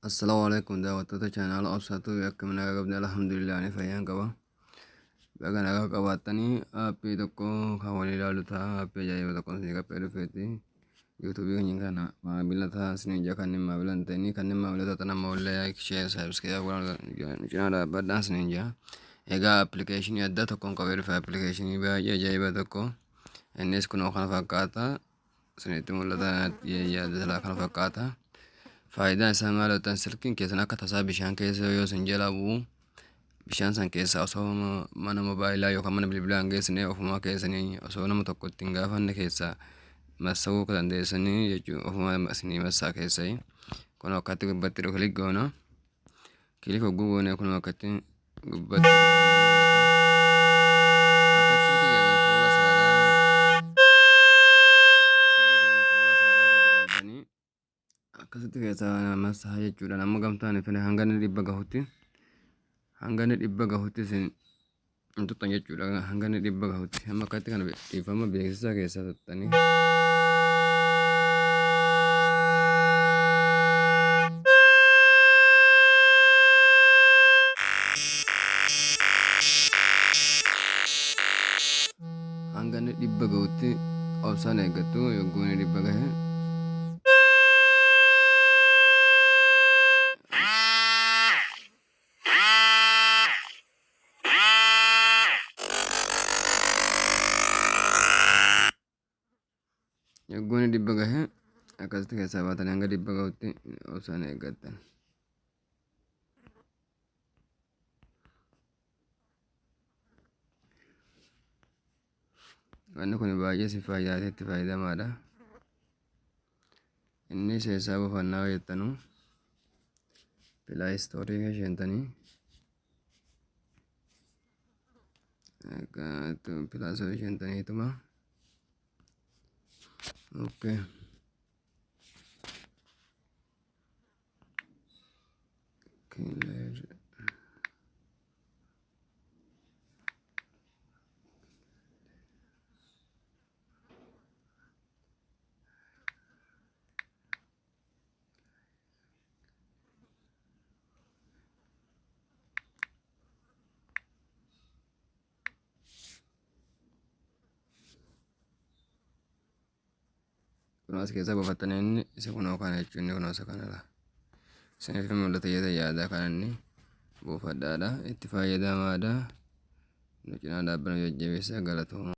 Assalamualaikum daawwattoota chaanaala Obsatuu akka nagaa qabdan alhamdulillah ani fayyaan qaba. Baga nagaa qabaatanii aappii tokko kan walii ilaalu ta'a. Aappii ajaa'iba tokko isin qaqqabee dhufeeti. Yuutuubii keenya kana maamila ta'a isin ija kanneen maamila hin ta'ini kanneen maamila taatan amma wallee laayik sheer saabskiraayib godhan cinaa dhaabbadhaan isin ija. Egaa appilikeeshinii adda tokkoon qabee dhufe appilikeeshinii baay'ee ajaa'iba tokko. Innis kunoo kana fakkaata. Isinitti mul'ata yaada kana fakkaata. Faayidaan isaa maal ta'an silkiin keessan akka tasaa bishaan keessa yoo isin jala bu'u bishaan san keessa osoo mana mobaayilaa yookaan mana bilbilaa hin geessine ofuma keessanii osoo nama tokko ittiin gaafanne keessa massaguu kan dandeessanii jechuudha ofuma isinii massaa keessai kun akkatti gubbatti dhufu kilik goona kilik hogguu goone kun akkatti gubbatti akkasitti keessa massaa jechuudha nama gamtaan ifne hanga inni dhibba gahutti isin tuttan jechuudha hanga inni dhibba gahutti amma akkatti kana dhiifama beeksisaa keessa tuttanii hanga inni dhibba gahutti obsaan eeggattu yogguu inni dhibba gahe yoggoon dhibba gahe akkasitti keessaa baatanii hanga dhibba gahutti obsaan eeggattan. Wanni kun baay'ee si fayyadatee itti fayyadamaadha. Inni keessaa buufannaa jettanu pilaay istoorii keeshentanii pilaay istoorii keeshentaniituma okay. Kunaas keessa buufattanii inni isa kunoo kana jechuun inni kunoo isa kanadha. Isiniif mul'ata yaada kan inni buufadhaadha itti fayyadamaadha. Nu cinaa dhaabbannoo jajjabeessaa galatooma.